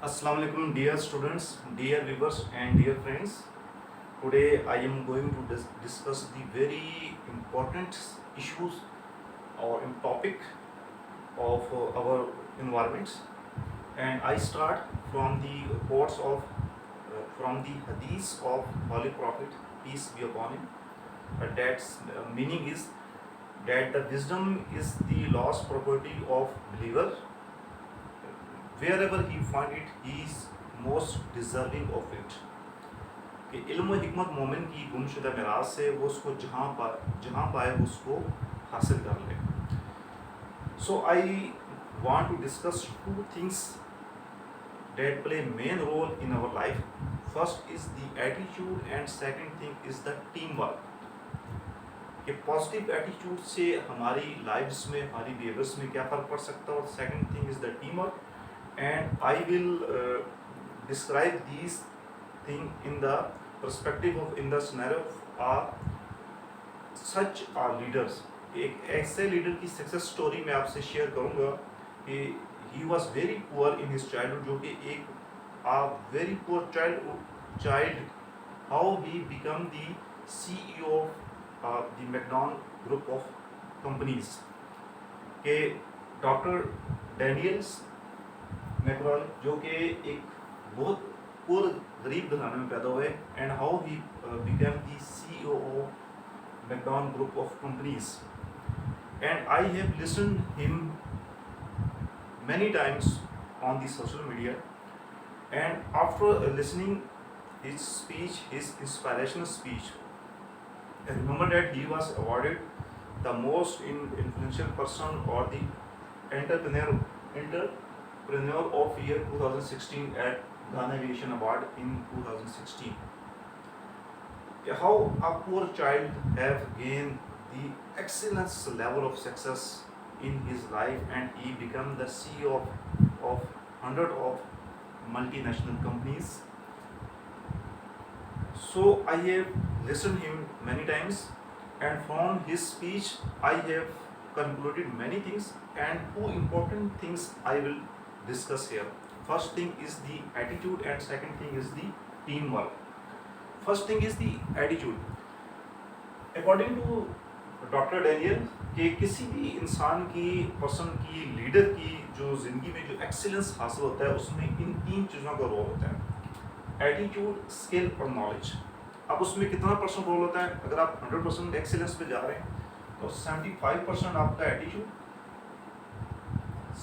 Assalamu alaikum, dear students, dear viewers, and dear friends. Today I am going to discuss the very important issues or topic of our environments. And I start from the quotes of from the hadith of Holy Prophet, peace be upon him. That's meaning is that the wisdom is the lost property of believer. Wherever he find it, he is most deserving of it. کہ علم و حکمت مومن کی گمشدہ میراث سے وہ اس کو جہاں پائے اس کو حاصل کر لے. So I want to discuss two things that play main role in our life. First is the ایٹیچیوڈ and second thing is the team work. کہ پازیٹیو ایٹیچیوڈ سے ہماری لائفس میں ہماری بیہیویئرس میں کیا فرق پڑ سکتا ہے, اور second thing is the team work. And I will describe these thing in the perspective of in the scenario of such leaders. ایک ایسے لیڈر کی سکسیس سٹوری میں آپ سے شیئر کروں گا کہ he was very poor in his childhood, جو کہ ایک very poor child how he become the CEO of the McDonald group of companies. کہ ڈاکٹر ڈینیلس میکرال جو کہ ایک بہت پور غریب گھرانے میں پیدا ہوئے, and how he became the CEO of McDonald group of companies. And I have listened him many times on the social media, and after listening his speech, his inspirational speech, I remember that he was awarded the most influential person or the entrepreneur of year 2016 at Ghana Aviation Award in 2016. How a poor child have gained the excellence level of success in his life, and he become the CEO of hundred of multinational companies. So I have listened him many times, and from his speech I have concluded many things, and two important things I will discuss here. First thing is the attitude, and second thing is the teamwork. First thing is the attitude. According to doctor Daniel, کہ کسی بھی انسان کی person کی leader کی جو زندگی میں جو ایکسیلنس حاصل ہوتا ہے اس میں ان تین چیزوں کا رول ہوتا ہے, ایٹیٹیوڈ, اسکل اور نالج. اب اس میں کتنا پرسنٹ رول ہوتا ہے؟ اگر آپ 100% ایکسیلنس پہ جا رہے ہیں تو 75% آپ کا ایٹیٹیوڈ,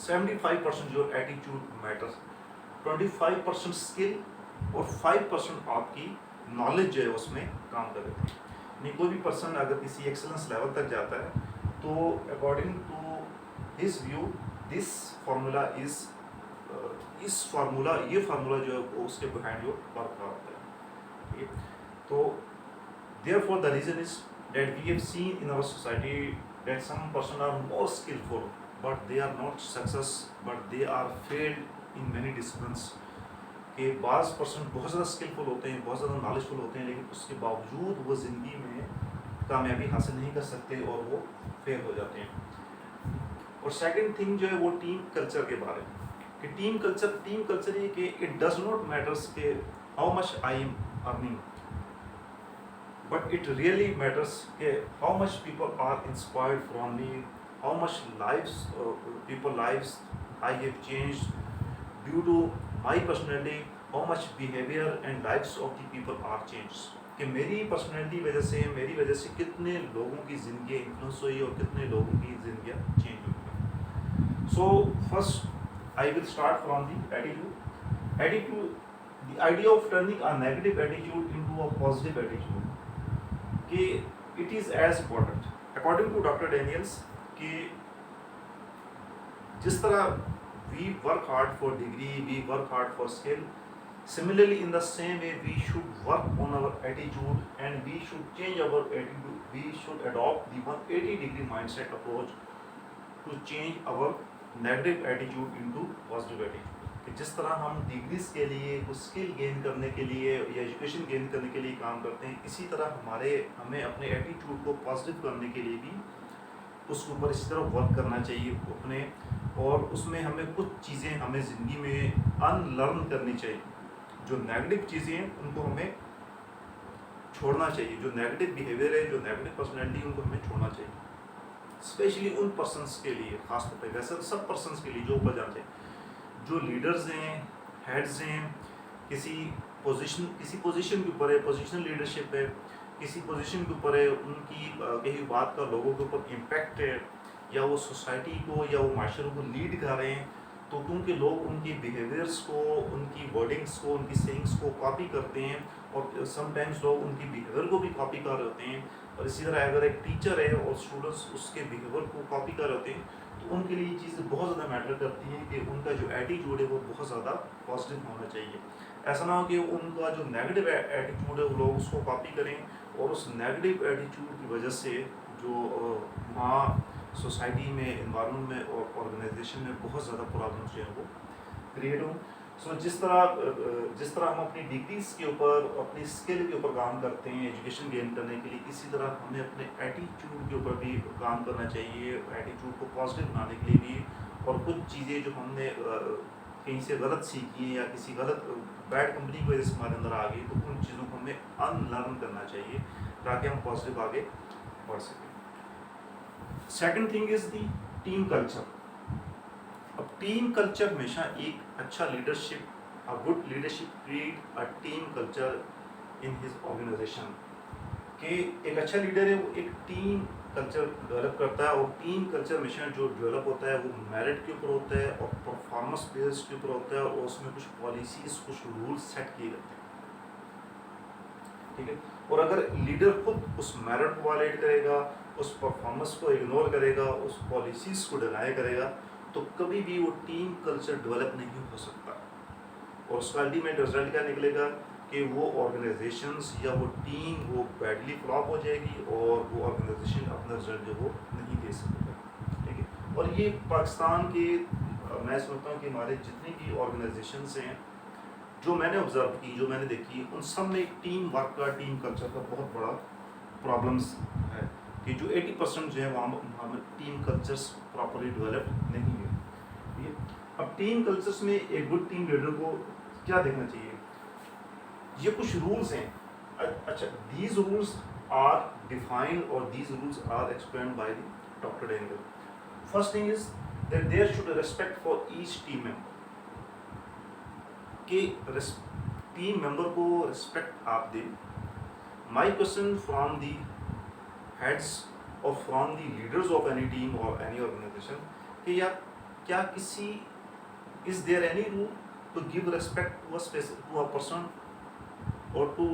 75% جو ایٹیٹیوڈ میٹر, 25% اسکل اور 5% آپ کی نالج جو ہے اس میں کام کر دیتے ہیں. یعنی کوئی بھی پرسن اگر کسی ایکسلنس لیول تک جاتا ہے تو according to his view this formula is یہ فارمولا جو ہے اس کے بہائنڈ جو ورک ہوتا ہے. تو therefore the reason is that we have seen in our society that some person are more skillful but they are not success, but they are failed in many disciplines. کہ بعض person بہت زیادہ skilful ہوتے ہیں, بہت زیادہ نالجفل ہوتے ہیں, لیکن اس کے باوجود وہ زندگی میں کامیابی حاصل نہیں کر سکتے اور وہ فیل ہو جاتے ہیں. اور سیکنڈ تھنگ جو ہے وہ ٹیم کلچر کے بارے میں, کہ ٹیم کلچر یہ کہ اٹ ڈز ناٹ میٹرس کہ how much I am earning, but it really matters کہ how much people are inspired from me, how much lifes I have changed due to my personality, how much behavior and lives of the people are changed. کہ میری personality میری وجہ سے کتنے لوگوں کی زندگیاں انفلوئنس ہوئی اور کتنے لوگوں کی زندگیاں چینج ہوئی. So first I will start from the attitude. The idea of turning a negative attitude into a positive attitude, کہ it is as important according to doctor Daniels کہ جس طرح we work hard for degree, we work hard for skill. Similarly, in the same way, we should work on our attitude, and we should change our attitude. We should adopt the 180-degree mindset approach to change our negative attitude into positive attitude. کہ جس طرح ہم degrees کے لیے کچھ skill gain کرنے کے لیے یا ایجوکیشن گین کرنے کے لیے کام کرتے ہیں, اسی طرح ہمیں اپنے ایٹیٹیوڈ کو پازیٹیو کرنے کے لیے بھی اس کے اوپر اسی طرح ورک کرنا چاہیے اپنے، اور اس میں ہمیں کچھ چیزیں ہمیں زندگی میں ان لرن کرنی چاہیے. جو نیگیٹو چیزیں ہیں ان کو ہمیں چھوڑنا چاہیے، جو نیگیٹو بیہیویئر ہے، جو نیگیٹو پرسنالٹی ہے، ان کو ہمیں چھوڑنا چاہیے، اسپیشلی ان پرسنس کے لیے، خاص طور پہ ویسے سب پرسنس کے لیے جو اوپر جاتے ہیں، جو لیڈرز ہیں، ہیڈز ہیں، کسی پوزیشن کے اوپر ہے، پوزیشنل لیڈرشپ ہے، کسی پوزیشن کے اوپر ہے، ان کی کہیں بات کا لوگوں کے اوپر امپیکٹ ہے، یا وہ سوسائٹی کو یا وہ معاشرے کو لیڈ کر رہے ہیں، تو کیونکہ لوگ ان کی بیہیویئرس کو، ان کی ورڈنگس کو، ان کی سینگس کو کاپی کرتے ہیں، اور سم ٹائمز لوگ ان کی بیہیویئر کو بھی کاپی کر رہے ہوتے ہیں. اور اسی طرح اگر ایک ٹیچر ہے اور اسٹوڈنٹس اس کے بیہیویئر کو کاپی کر رہے ہوتے ہیں، تو ان کے لیے یہ چیزیں بہت زیادہ میٹر کرتی ہیں کہ ان کا جو ایٹیٹیوڈ ہے وہ بہت زیادہ پازیٹیو ہونا چاہیے. ایسا نہ ہو کہ ان کا جو نیگیٹو ایٹیٹیوڈ ہے وہ لوگ اس کو کاپی کریں، اور اس نیگیٹو ایٹیٹیوڈ کی وجہ سے جو وہاں سوسائٹی میں، انوائرمنٹ میں اور آرگنائزیشن میں بہت زیادہ پرابلمس جو ہیں وہ کریٹ ہوں. سو جس طرح ہم اپنی ڈگریز کے اوپر، اپنی اسکل کے اوپر کام کرتے ہیں ایجوکیشن گین کرنے کے لیے، اسی طرح ہمیں اپنے ایٹیٹیوڈ کے اوپر بھی کام کرنا چاہیے، ایٹیٹیوڈ کو پازیٹیو بنانے کے لیے بھی. اور کچھ چیزیں جو ہم نے کہیں سے غلط سیکھی ہیں یا کسی غلط بیڈ کمپنی کی وجہ سے ہمارے اندر آ گئی، تو ان چیزوں کو ہمیں ان لرن کرنا چاہیے تاکہ ہم پازیٹیو آگے بڑھ سکیں. Second thing is the team culture. اب ٹیم کلچر ہمیشہ ایک اچھا leadership, good leadership create a team culture in his organisation. کہ ایک اچھا لیڈر ہے وہ ایک ٹیم کلچر ڈیولپ کرتا ہے، اور ٹیم کلچر ہمیشہ جو ڈیولپ ہوتا ہے وہ میرٹ کے اوپر ہوتا ہے اور پرفارمنس بیس کے اوپر ہوتا ہے، اور اس میں کچھ پالیسیز، کچھ رولز سیٹ کیے جاتے ہیں. ٹھیک ہے. اور اگر لیڈر خود اس میرٹ کو وائلیٹ کرے گا، اس پرفارمنس کو اگنور کرے گا، اس پالیسیز کو ڈینائی کرے گا، تو کبھی بھی وہ ٹیم کلچر ڈیولپ نہیں ہو سکتا. اور اس کا الٹیمیٹ رزلٹ کیا نکلے گا کہ وہ آرگنائزیشنز یا وہ ٹیم وہ بیڈلی فلاپ ہو جائے گی، اور وہ آرگنائزیشن اپنا رزلٹ جو وہ نہیں دے سکے گا. ٹھیک ہے. اور یہ پاکستان کے میں سمجھتا ہوں کہ ہمارے جتنے بھی آرگنائزیشنز ہیں جو میں نے آبزرو کی، جو میں نے دیکھی، ان سب میں ٹیم ورک کا، ٹیم کلچر کا بہت بڑا پرابلمس ہے کہ جو 80% جو ہے وہاں ٹیم کلچرس پراپرلی ڈیولپ نہیں ہے. ٹھیک ہے. اب ٹیم کلچرس میں ایک گڈ ٹیم لیڈر کو کیا دیکھنا چاہیے؟ یہ کچھ رولز ہیں. اچھا، دیز رولز آر ڈیفائنڈ اور these rules are explained by the doctor Dingle. First thing is that there should respect for each team member. کہ ٹیم ممبر کو رسپیکٹ آپ دیں. My question from the heads اور from the leaders of any team اور any organisation کہ یار کیا کسی is there any rule to give respect to a person اور to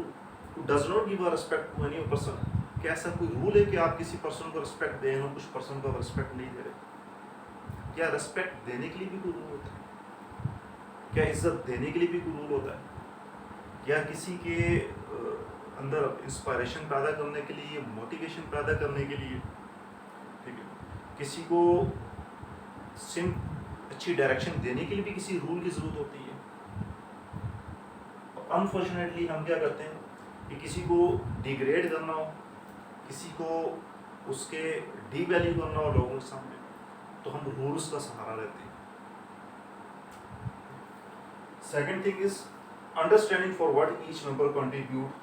does not give a respect to any person? کیا ایسا کوئی رول ہے کہ آپ کسی پرسن کو رسپیکٹ دیں اور کچھ پرسن کو رسپیکٹ نہیں دے رہے؟ کیا رسپیکٹ دینے کے لیے بھی کوئی رول ہوتا ہے؟ کیا عزت دینے کے لیے بھی کوئی رول ہوتا ہے؟ یا کسی کے اندر انسپائریشن پیدا کرنے کے لیے، موٹیویشن پیدا کرنے کے لیے، ٹھیک ہے، کسی کو اچھی ڈائریکشن دینے کے لیے بھی کسی رول کی ضرورت ہوتی ہے؟ انفارچونیٹلی ہم کیا کرتے ہیں کہ کسی کو ڈیگریڈ کرنا ہو، کسی کو اس کے ڈی ویلیو کرنا ہو لوگوں کے سامنے، تو ہم رولز کا سہارا لیتے ہیں. Second thing is understanding for what each member contribute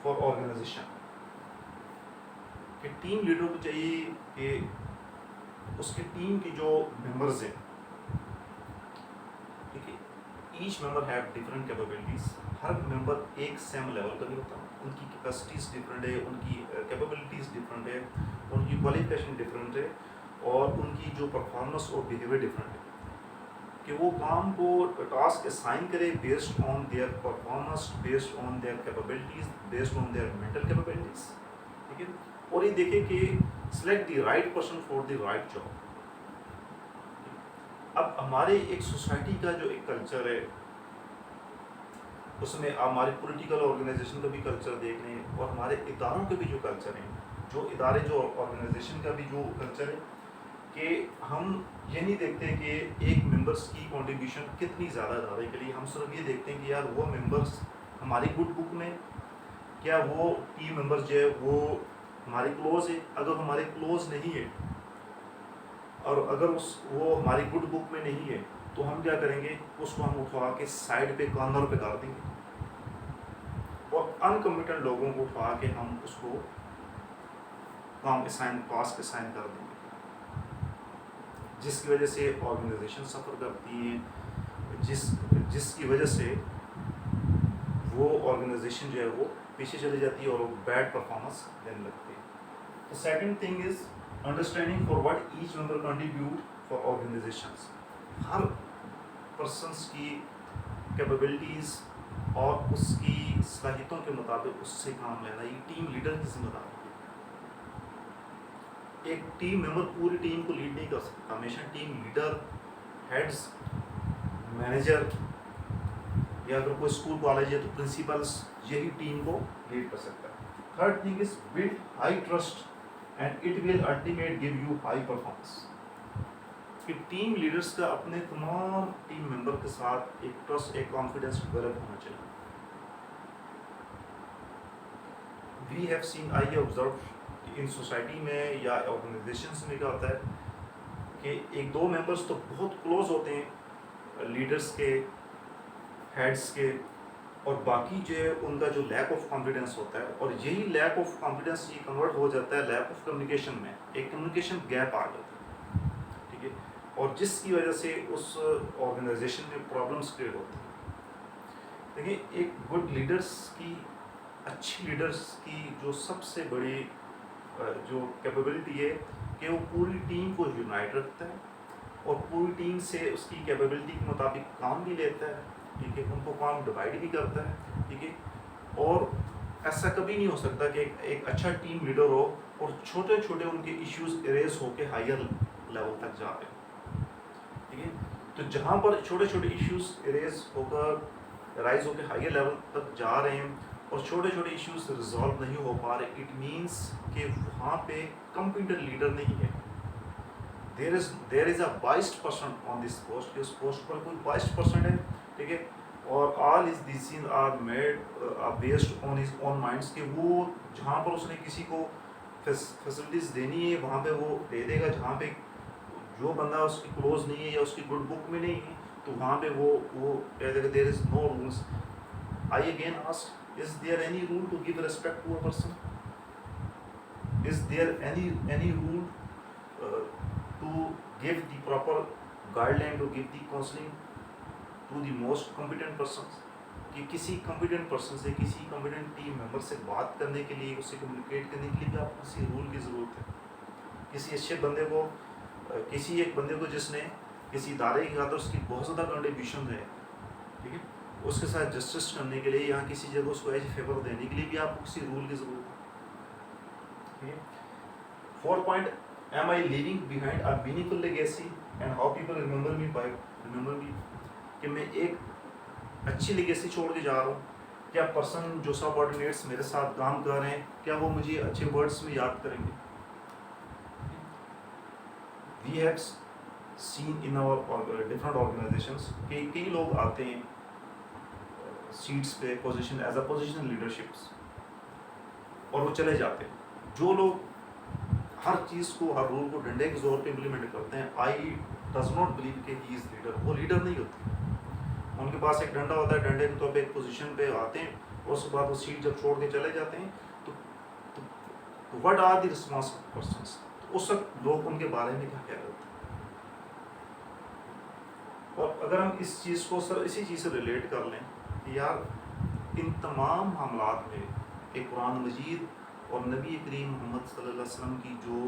for organisation. کہ ٹیم لیڈر کو چاہیے کہ اس کے ٹیم کے جو ممبرز ہیں، ٹھیک ہے، each member have different capabilities. ہر ممبر ایک سیم لیول کا نہیں ہوتا، ان کی کیپیسٹیز ڈفرینٹ ہے، ان کی کیپیبلٹیز ڈفرینٹ ہے، ان کی کوالیفیکیشن ڈفرینٹ ہے، اور ان کی جو پرفارمنس اور بیہیویئر ڈفرینٹ ہے. کہ وہ کام کو ٹاسک اسائن کرے based on their performance, based on their capabilities, based on their mental capabilities. ٹھیک ہے. اور یہ دیکھیں کہ select the right person for the right job. اب ہمارے ایک سوسائٹی کا جو ایک کلچر ہے، اس میں ہمارے پولیٹیکل آرگنائزیشن کا بھی کلچر دیکھ لیں، اور ہمارے اداروں کے بھی جو کلچر ہیں، جو ادارے جو آرگنائزیشن کا بھی جو کلچر ہے، کہ ہم یہ نہیں دیکھتے کہ ایک ممبرس کی کنٹریبیوشن کتنی زیادہ ادارے کے لیے. ہم صرف یہ دیکھتے ہیں کہ یار وہ ممبرس ہماری گڈ بک میں، کیا وہ ٹیم ممبرس جو ہے وہ ہمارے کلوز ہے. اگر ہمارے کلوز نہیں ہے اور اگر وہ ہماری گڈ بک میں نہیں ہے تو ہم کیا کریں گے، اس کو ہم اٹھوا کے سائڈ پہ کارنر پہ کر دیں گے، اور انکمپیٹنٹ لوگوں کو اٹھوا کے ہم اس کو کام پاس کے سائن کر دیں گے، جس کی وجہ سے آرگنائزیشن سفر کرتی ہیں، جس کی وجہ سے وہ آرگنائزیشن جو ہے وہ پیچھے چلی جاتی ہے اور وہ بیڈ پرفارمنس دینے لگتی ہے۔ تو second thing is understanding for what each member contribute for organisations, ہر پرسنس کی کیپیبلٹیز اور اس کی صلاحیتوں کے مطابق اس سے کام لینا، یہ ٹیم لیڈر کی ذمہ داری ہے۔ ایک ٹیم ممبر پوری ٹیم کو لیڈ نہیں کر سکتا، ہمیشہ ٹیم لیڈر، ہیڈز، مینیجر، یا اگر کوئی اسکول کالج ہے تو پرنسپلس، یہی ٹیم کو لیڈ کر سکتا ہے۔ Third thing is build high trust and it will ultimate give you high performance, کہ ٹیم لیڈرس کا اپنے تمام ٹیم ممبر کے ساتھ ایک ٹرسٹ، ایک کانفیڈنس ڈیولپ ہونا چاہیے۔ We have seen, I have observe کہ ان سوسائٹی میں یا آرگنائزیشنس میں کیا ہوتا ہے کہ ایک دو ممبرس تو بہت کلوز ہوتے ہیں لیڈرس کے، ہیڈس کے، اور باقی جو ہے ان کا جو لیک آف کانفیڈنس ہوتا ہے، اور یہی لیک آف کانفیڈنس یہ کنورٹ ہو جاتا ہے لیک آف کمیونیکیشن میں، ایک کمیونیکیشن گیپ آ جاتا ہے، ٹھیک ہے، اور جس کی وجہ سے اس آرگنائزیشن میں پرابلمس کریٹ ہوتی ہیں۔ دیکھیں، ایک گڈ لیڈرس کی، اچھی لیڈرس کی جو سب سے بڑی جو کیپیبلٹی ہے کہ وہ پوری ٹیم کو یونائٹ رکھتا ہے، اور پوری ٹیم سے اس کی کیپیبلٹی کے مطابق کام بھی لیتا ہے، ٹھیک ہے، ان کو کام ڈیوائڈ بھی کرتا ہے، ٹھیک ہے، اور ایسا کبھی نہیں ہو سکتا کہ ایک اچھا ٹیم لیڈر ہو اور چھوٹے چھوٹے ان کے ایشوز اریز ہو کے ہائر لیول تک جا رہے ہیں، ٹھیک ہے، تو جہاں پر چھوٹے چھوٹے ایشوز اریز ہو کر رائز ہو کے ہائر لیول تک جا رہے ہیں اور چھوٹے چھوٹے ایشوز ریزالو نہیں ہو پا رہے، اٹ مینس کہ وہاں پہ کمپیٹنٹ لیڈر نہیں ہے۔ There is a biased person on this post, اس پوسٹ پر کوئی بائسڈ پرسن ہے، ٹھیک ہے، اور all his decisions are made based on his own minds, کہ وہ جہاں پر اس نے کسی کو فیسلٹیز دینی ہے وہاں پہ وہ دے دے گا، جہاں پہ جو بندہ اس کی کلوز نہیں ہے یا اس کی گڈ بک میں نہیں ہے تو وہاں پہ وہ کہہ دے گا there is no rules. I again ask, is there any rule to give respect to a person? Is there any rule to give the proper guideline, to give the counseling to the most competent persons? کہ کسی competent person سے، کسی competent team member سے بات کرنے کے لیے، اسے communicate کرنے کے لیے بھی آپ کو کسی رول کی ضرورت ہے۔ کسی اچھے بندے کو، کسی ایک بندے کو جس نے کسی ادارے کی خاطر اس کی بہت زیادہ کنٹریبیوشن ہے، ٹھیک ہے، اس کے ساتھ جسٹس کرنے کے لیے یا کسی جگہ اس کو ایج فیور دینے کے لیے بھی آپ کو کسی رول کی ضرورت ہے۔ Fourth point, am I leaving behind a meaningful legacy and how people remember me, کہ میں ایک اچھی لیگیسی چھوڑ کے جا رہا ہوں، کیا پرسن جو سب آرڈینیٹس میرے ساتھ کام کر رہے ہیں کیا وہ مجھے اچھے ورڈس میں یاد کریں گے؟ We have seen in our different organisations کہ کئی لوگ آتے ہیں سیٹس پہ، position as a position leaderships, اور وہ چلے جاتے ہیں۔ جو لوگ ہر چیز کو، ہر رول کو ڈنڈے کے زور پہ امپلیمنٹ کرتے ہیں، آئی ڈز ناٹ بلیو کہ ہی از لیڈر، وہ لیڈر نہیں ہوتے۔ ان کے پاس ایک ڈنڈا ہوتا ہے، ڈنڈے کے طور پہ ایک پوزیشن پہ آتے ہیں، اور اس کے بعد وہ سیٹ جب چھوڑ کے چلے جاتے ہیں تو what are the responsible persons, اس وقت لوگ ان کے بارے میں کیا کہہ رہے ہوتے ہیں۔ اور اگر ہم اس چیز کو سر اسی چیز سے ریلیٹ کر لیں کہ یار ان تمام معاملات میں ایک قرآن مجید اور نبی کریم محمد صلی اللہ علیہ وسلم کی جو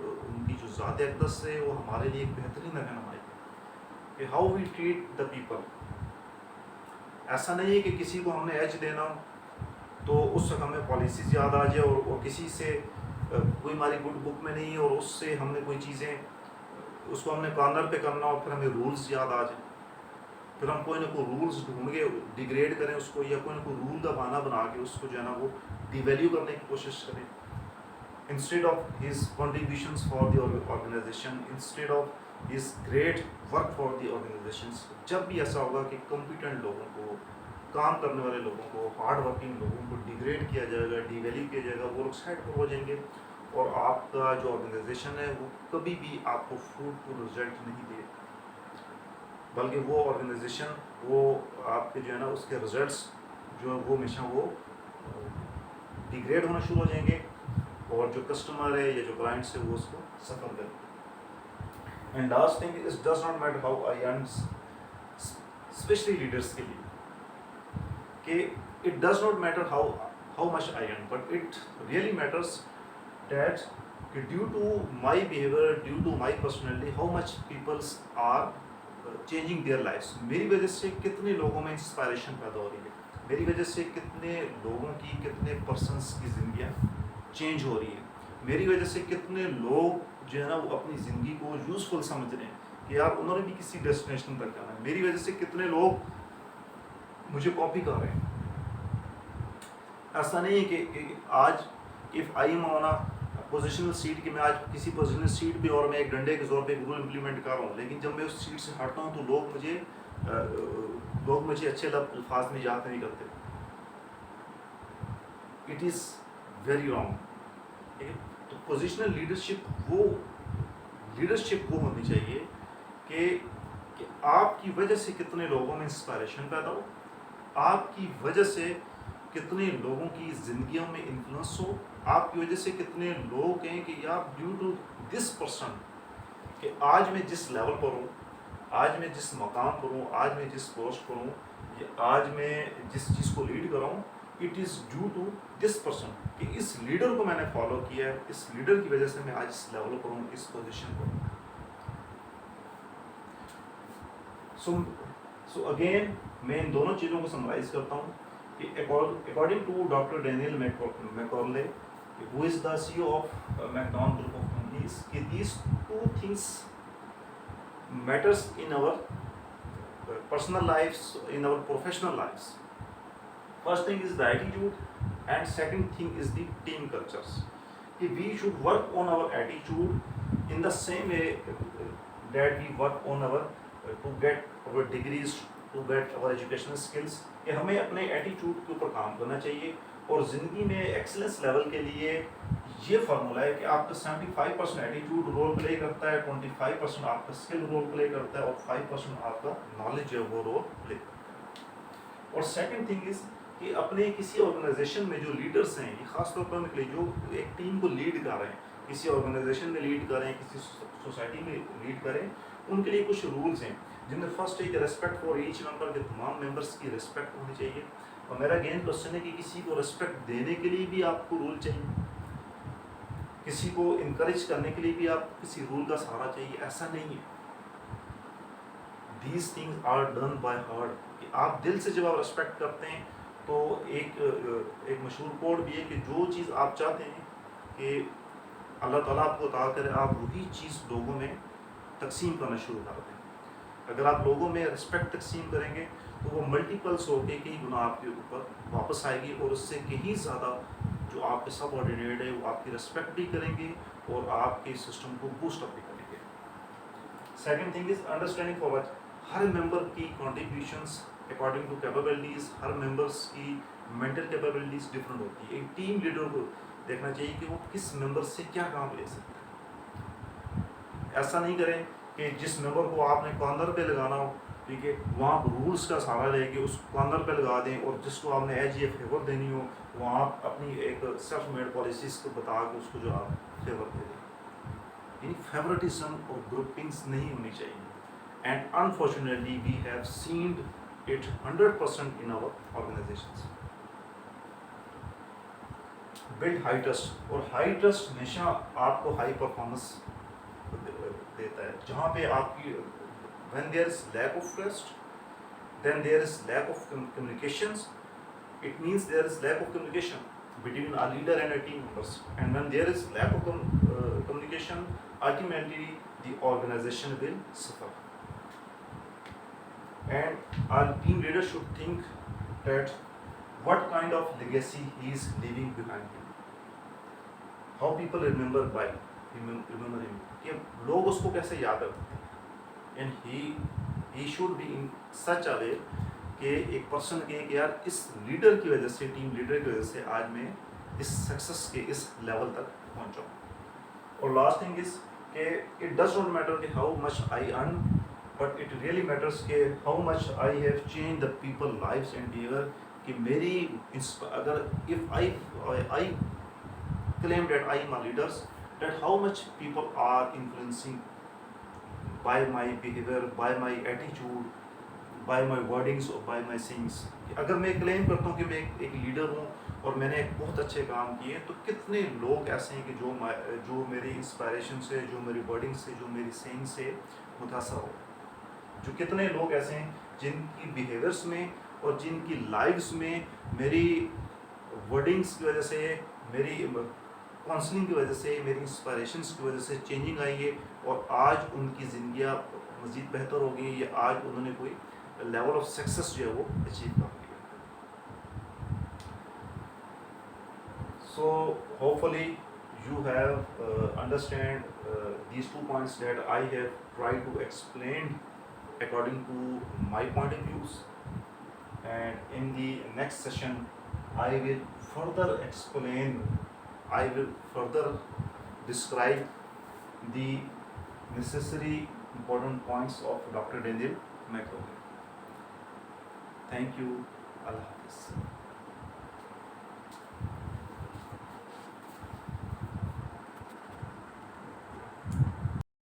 ان کی جو ذات اقدس ہے وہ ہمارے لیے ایک بہترین رہنمائی ہے کہ how we treat the people. ایسا نہیں ہے کہ کسی کو ہم نے ایج دینا تو اس وقت ہمیں پالیسیز یاد آ جائے، اور کسی سے کوئی ہماری گڈ بک میں نہیں ہے اور اس سے ہم نے کوئی چیزیں اس کو ہم نے کارنر پہ کرنا اور پھر ہمیں رولز یاد آ جائیں، پھر ہم کوئی نہ کوئی رولز ڈھونڈ کے ڈیگریڈ کریں اس کو، یا کوئی نہ کوئی رول کا بہانہ بنا کے اس کو جو ہے نا وہ ڈی ویلیو کرنے کی کوشش کریں، instead of his contributions for the organisation, instead of his great work for the organisations. جب بھی ایسا ہوگا کہ کمپیٹنٹ لوگوں کو، کام کرنے والے لوگوں کو، ہارڈ ورکنگ لوگوں کو ڈیگریڈ کیا جائے گا، ڈی ویلیو کیا جائے گا، وہ لوگ سائڈ پر ہو جائیں گے، اور آپ کا جو آرگنائزیشن ہے وہ کبھی بھی آپ کو فروٹفل رزلٹ نہیں دے، بلکہ وہ آرگنائزیشن وہ آپ کے جو ہے نا اس کے رزلٹس جو ہے وہ ہمیشہ وہ ڈیگریڈ ہونا شروع ہو جائیں گے، اور جو کسٹمر ہے یا جو کلائنٹس ہے وہ اس کو سفر کریں گے. And last thing is does not matter how I earn, especially leaders کے لیے، کہ it does not matter how much I earn, but it really matters that کہ due to my behaviour, due to my personality, how much peoples are changing their lives. میری وجہ سے کتنے لوگوں میں انسپائریشن پیدا ہو رہی ہے، میری وجہ سے کتنے لوگوں کی، کتنے پرسنس کی زندگیاں چینج ہو رہی ہے، میری وجہ سے کتنے لوگ جو ہے نا وہ اپنی زندگی کو یوزفل سمجھ رہے ہیں کہ یار انہوں نے بھی کسی ڈیسٹینیشن تک جانا ہے. میری وجہ سے کتنے لوگ مجھے کاپی کر رہے ہیں. ایسا نہیں ہے کہ آج if I am on positional seat کہ میں آج کسی پوزیشنل سیٹ پہ اور میں ایک ڈنڈے کے زور پہ ایک رول امپلیمنٹ کر رہا ہوں، لیکن جب میں اس سیٹ سے ہٹتا ہوں تو لوگ مجھے اچھے الفاظ میں یاد نہیں کرتے. It is very wrong. تو پوزیشنل لیڈرشپ وہ ہونی چاہیے کہ آپ کی وجہ سے کتنے لوگوں میں انسپائریشن پیدا ہو، آپ کی وجہ سے کتنے لوگوں کی زندگیوں میں انفلوئنس ہو، آپ کی وجہ سے کتنے لوگ کہیں کہ یار ڈیو ٹو دس پرسن کہ آج میں جس لیول پر ہوں، آج میں جس مقام پر ہوں، آج میں جس پوسٹ پر ہوں، یا آج میں جس چیز کو لیڈ کر رہا ہوں، it is due to this person کہ اس لیڈر کو میں نے فالو کیا ہے، اس لیڈر کی وجہ سے میں آج اس لیول پر ہوں، اس پوزیشن پر ہوں. سو اگین میں ان دونوں چیزوں کو سمرائز کرتا ہوں کہ according to doctor Daniel McCorley who is the CEO of McDonald Group of Companies, کہ these two things matters in our personal lives, in our professional lives. First thing is the attitude, and second thing is the team cultures. We should work on our attitude in the same way that we work on our to get our degrees, to get our educational skills. کہ ہمیں اپنے attitude کے اوپر کام کرنا چاہیے، اور زندگی میں ایکسلنس لیول کے لیے یہ فارمولا ہے کہ آپ کا 75% ایٹیٹیوڈ رول پلے کرتا ہے، 25% آپ کا اسکل رول پلے کرتا ہے، اور 5% آپ کا نالج جو ہے وہ رول پلے کرتا ہے. اور سیکنڈ تھنگ از کہ اپنے کسی آرگنائزیشن میں جو لیڈرس ہیں، یہ خاص طور پر جو ایک ٹیم کو لیڈ کر رہے ہیں، کسی آرگنائزیشن میں لیڈ کریں، کسی سوسائٹی میں لیڈ کریں، ان کے لیے کچھ رولز ہیں جن میں فرسٹ ہے کہ ریسپیکٹ فار ایچ ممبر، کے تمام ممبرس کی ریسپیکٹ ہونی چاہیے. اور میرا اگین کوشچن ہے کہ کسی کو ریسپیکٹ دینے کے لیے بھی آپ کو رول چاہیے، کسی کو انکریج کرنے کے لیے بھی آپ کسی رول کا سہارا چاہیے. ایسا نہیں ہے. These things are done by heart. آپ دل سے جب آپ ریسپیکٹ کرتے ہیں تو ایک مشہور کوڈ بھی ہے کہ جو چیز آپ چاہتے ہیں کہ اللہ تعالیٰ آپ کو عطا کرے، آپ وہی چیز لوگوں میں تقسیم کرنا شروع کر دیں. اگر آپ لوگوں میں رسپیکٹ تقسیم کریں گے تو وہ ملٹیپلس ہو کے کئی گنا آپ کے اوپر واپس آئے گی، اور اس سے کہیں زیادہ جو آپ کے سب آرڈینیٹ ہے وہ آپ کی رسپیکٹ بھی کریں گے اور آپ کے سسٹم کو بوسٹ اپ بھی کریں گے. Second thing is understanding for what. ہر ممبر کی کنٹریبیوشنس اکارڈنگ ٹو کیپیبلٹیز، ہر ممبرس کی مینٹل کیپیبلٹیز ڈفرینٹ ہوتی ہے. ایک ٹیم لیڈر کو دیکھنا چاہیے کہ وہ کس ممبر سے کیا کام لے سکتا ہے. ایسا نہیں کریں کہ جس ممبر کو آپ نے کارنر پہ لگانا ہو، ٹھیک ہے، وہاں رولس کا سہارا لے کے اس کارنر پہ لگا دیں، اور جس کو آپ نے ایج یا فیور دینی ہو وہاں آپ اپنی ایک سیلف میڈ پالیسیز کو بتا کے اس کو جو آپ فیور دے دیں. یعنی فیورٹزم اور گروپنگس نہیں ہونی چاہیے. And unfortunately we have sand it 100% in our organisations. Build high trust. اور ہائی ٹرسٹ ہمیشہ آپ کو ہائی پرفارمنس دیتا ہے. جہاں پہ آپ کی when there is lack of trust, then there is lack of communications. It means there is lack of communication between a leader and a team members. And when there is lack of communication, ultimately the organization will suffer. And our team leader should think that what kind of legacy he is leaving behind him. How people remember him. کہ لوگ اس کو کیسے یاد رکھتے ہیں. And he should be in such a way کہ ایک person کہے کہ یار اس لیڈر کی وجہ سے، ٹیم لیڈر کی وجہ سے آج میں اس سکسس کے اس لیول تک پہنچ جاؤں. اور لاسٹ تھنگ از کہ اٹ ڈز ناٹ میٹر کہ how much I earn, but it really matters کہ how much I have change the people lifes in there. کہ میری اگر if I claim that I am a leader, that how much people are influencing by my behavior, by my attitude, by my wordings or by my sayings. اگر میں کلیم کرتا ہوں کہ میں ایک لیڈر ہوں اور میں نے بہت اچھے کام کیے, تو کتنے لوگ ایسے ہیں کہ جو میری انسپائریشن سے, جو میری ورڈنگ سے, جو میری سینگ سے متاثر ہو. جو کتنے لوگ ایسے ہیں جن کی بیہیویئرس میں اور جن کی لائفس میں میری ورڈنگس کی وجہ سے, میری کاؤنسلنگ کی وجہ سے, میری انسپائریشنس کی وجہ سے چینجنگ آئی ہے, اور آج ان کی زندگیاں مزید بہتر ہو گئی ہیں, یا آج انہوں نے کوئی لیول آف سکسیس جو ہے وہ اچیو کر لیا. So hope fully you have understand these 2 points that I have tried to explain according to my point of views. And in the next session I will further explain, I will further describe the necessary important points of Dr. Daniel McCauley. Thank you. Allah Hafiz.